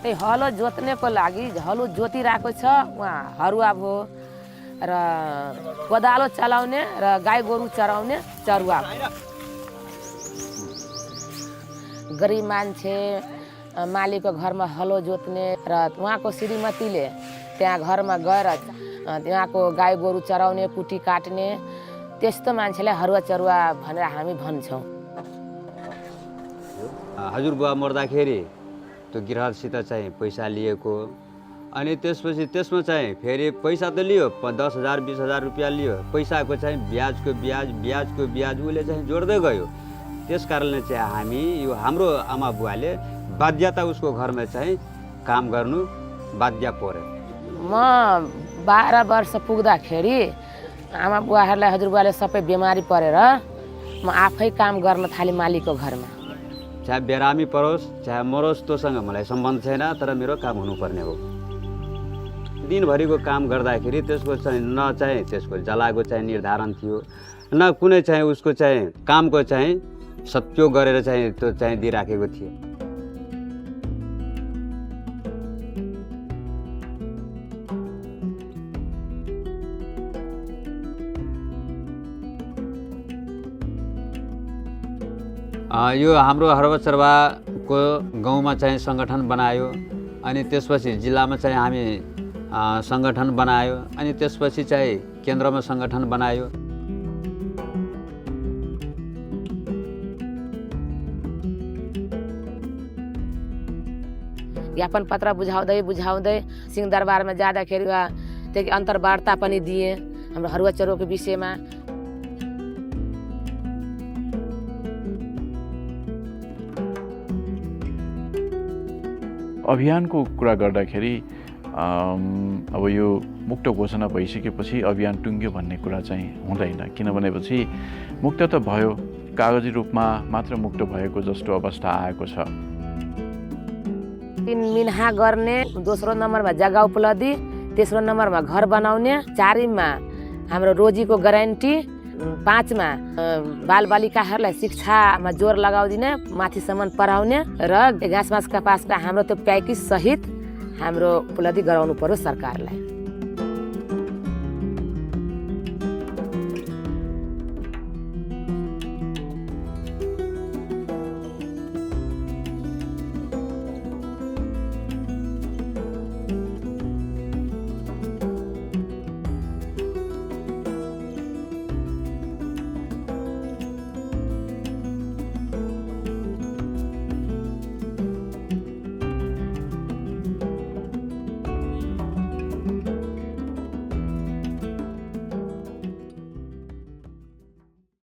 त्यही हलो जोत्नेको लागि हलो जोतिरहेको छ उहाँ हरुवा भयो र कोदालो चलाउने र गाई गोरु चराउने चरुवा भयो। गरिब मान्छे मालिकको घरमा हलो जोत्ने र उहाँको श्रीमतीले त्यहाँ घरमा गएर त्यहाँको गाई गोरु चराउने कुटी काट्ने त्यस्तो मान्छेलाई हरुवा चरुवा भनेर हामी भन्छौँ। हजुरबुवा मर्दाखेरि त्यो गृहस्थसित चाहिँ पैसा लिएको अनि त्यसपछि त्यसमा चाहिँ फेरि पैसा त लियो 10,000 20,000 रुपियाँ लियो, पैसाको चाहिँ ब्याजको ब्याज उसले चाहिँ जोड्दै गयो। त्यस कारणले चाहिँ हामी यो हाम्रो आमा बुवाले बाध्यता उसको घरमा चाहिँ काम गर्नु बाध्य पर्यो। म 12 वर्ष पुग्दाखेरि आमा बुवाहरूलाई हजुरबुवाले सबै बिमारी परेर म आफै काम गर्न थालेँ मालिकको घरमा। चाहे बिरामी परोस् चाहे मरोस् तँसँग मलाई सम्बन्ध छैन, तर मेरो काम हुनुपर्ने हो। दिनभरिको काम गर्दाखेरि त्यसको चाहिँ न चाहिँ त्यसको जलाको चाहिँ निर्धारण थियो, न कुनै चाहिँ उसको चाहिँ कामको चाहिँ सत्योग गरेर चाहिँ त्यो चाहिँ दिइराखेको थियो। यो हाम्रो हरुवा चरुवाको गाउँमा चाहिँ सङ्गठन बनायो अनि त्यसपछि जिल्लामा चाहिँ हामी सङ्गठन बनायो अनि त्यसपछि चाहिँ केन्द्रमा सङ्गठन बनायो। ज्ञापन पत्र बुझाउँदै बुझाउँदै सिंहदरबारमा जाँदाखेरि त्यो अन्तर्वार्ता पनि दिए हाम्रो हरुवा चरुवाको विषयमा। अभियानको कुरा गर्दाखेरि अब यो मुक्त घोषणा भइसकेपछि अभियान टुङ्ग्यो भन्ने कुरा चाहिँ हुँदैन, किनभनेपछि मुक्त त भयो, कागजी रूपमा मात्र मुक्त भएको जस्तो अवस्था आएको छ। 3 मिनहा गर्ने, दोस्रो नम्बरमा जग्गा उपलब्धि, तेस्रो नम्बरमा घर बनाउने, 4मा हाम्रो रोजीको ग्यारेन्टी, 5मा बालबालिकाहरूलाई शिक्षामा जोर लगाउदिने, माथिसम्म पढाउने र घाँस मास कपासका हाम्रो त्यो प्याकेज सहित हाम्रो उपलब्धि गराउनु पर्यो सरकारलाई।